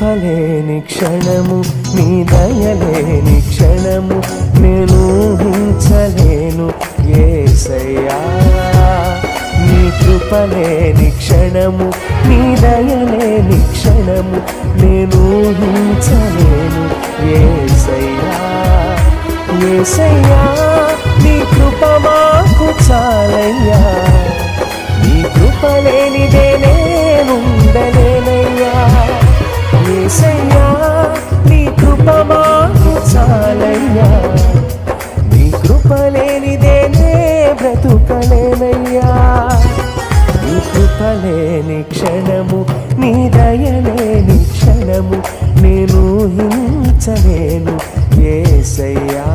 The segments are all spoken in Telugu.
కృపలేని క్షణము నీ దయలేని క్షణము నేను ఊహించలేను యేసయ్యా నీ కృపలేని క్షణము నీ దయలేని క్షణము నేను ఊహించలేను యేసయ్యా యేసయ్యా నీ కృప మాకు చాలయ్యా నీ కృప లేనిదే నేనుండలేనయ్యా యేసయ్యా నీ కృప మాకు చాలయ్యా నీ కృప లేనిదే నే బ్రతుకలేనయ్యా నీ కృప లేని క్షణము నీ దయలేని క్షణము నేను ఊహించలేను యేసయ్యా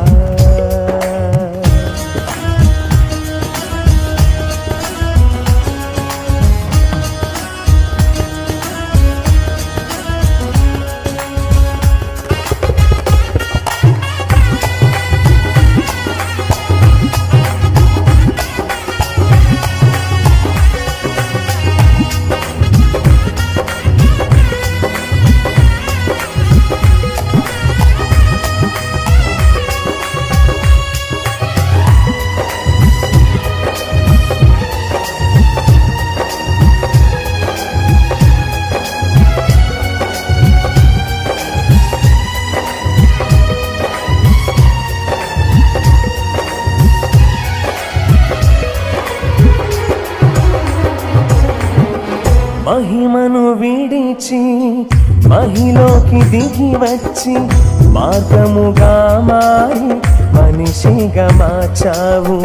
మహిమను విడిచి మహిలోకి దిగి వచ్చి మార్గముగా మారి మనిషిగా మార్చావు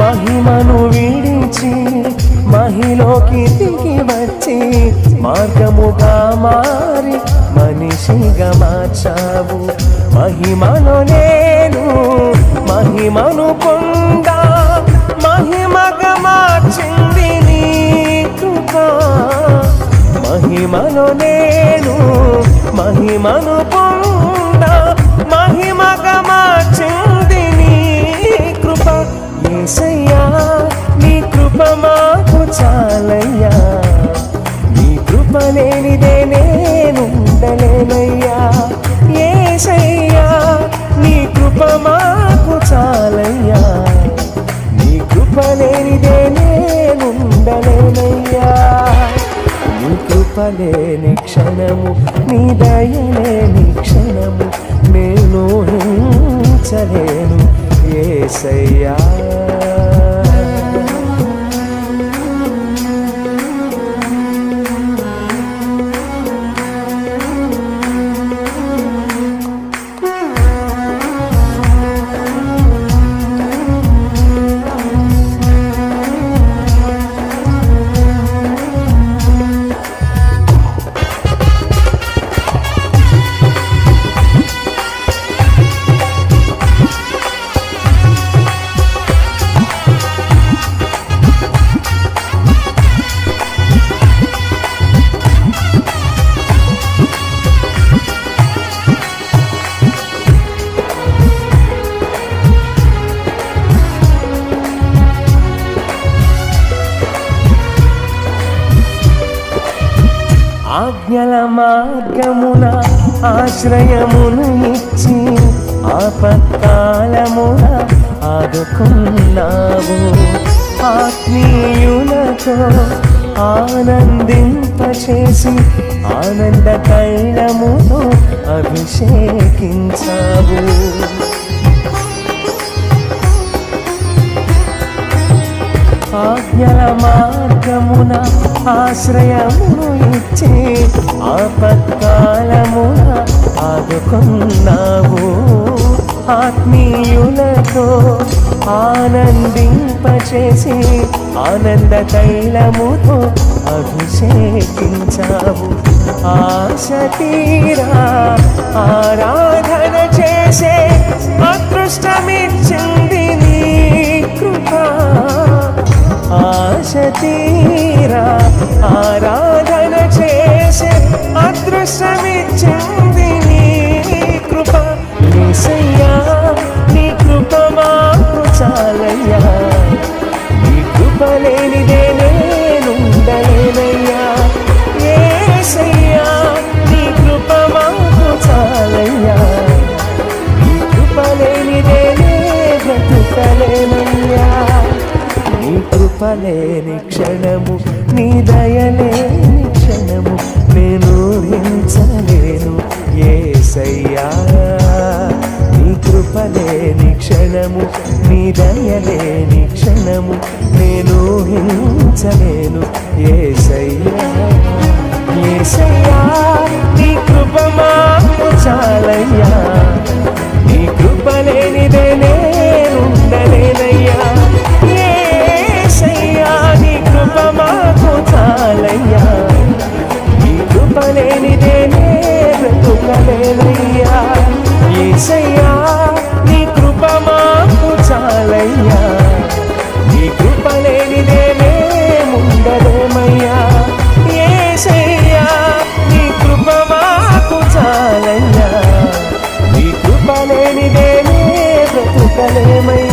మహిమను విడిచి మహిలోకి దిగి వచ్చి మార్గముగా మారి మనిషిగా మార్చావు మహిమను నేను మహిమను పొందా మహిమగా మార్చింది నీ కృప మహిమను నేను మహిమను పొందా మహిమగా మార్చింది నీ కృప యేసయ్యా నీ కృప మాకు చాలయ్యా నీ కృప లేనిదే నేనుండలేనయ్యా యేసయ్యా నీ కృప మాకు చాలయ్యా నీ కృప లేనిదే నేనుండలేనయ్యా నీ కృప లేని క్షణము నీ దయలేని క్షణము నేను ఊహించలేను యేసయ్యా ఆజ్ఞల మార్గమున ఆశ్రయమును ఇచ్చి ఆపత్కాలమున ఆదుకున్నావు ఆత్మీయులతో ఆనందింపచేసి ఆనంద తైలముతో అభిషేకించావు ఆజ్ఞల మార్గమున ఆశ్రయమును ఇచ్చి ఆపత్కాలమున ఆదుకున్నావు ఆత్మీయులతో ఆనందింపచేసి ఆనంద తైలముతో అభిషేకించావు ఆశ తీరా ఆరాధన చేసే అదృష్టమిచ్చింది నీ కృప ఆశ తీరా ఆరాధన చేసే అదృష్టమిచ్చింది నీ కృప యేసయ్యా నీ కృప మాకు చాలయ్యా నీ కృప లేనిదే కృపలేని క్షణము, నీ దయలేని క్షణము నేను ఊహించలేను యేసయ్యా. నీ కృపలేని క్షణము, నీ దయలేని క్షణము నేను ఊహించలేను యేసయ్యా. యేసయ్యా నీ కృప మాకు చాలయ్యా, నీ కృప లేనిదే నేనుండలేనయ్యా. యేసయ్యా నీ కృప మాకు చాలయ్యా, నీ కృప లేనిదే నే బ్రతుకలేనయ్యా. యేసయ్యా నీ కృప మాకు చాలయ్యా, నీ కృప లేనిదే నేనుండలేమయ్యా. యేసయ్యా నీ కృప మాకు చాలయ్యా, నీ కృప లేనిదే నే బ్రతుకలేమయ్యా.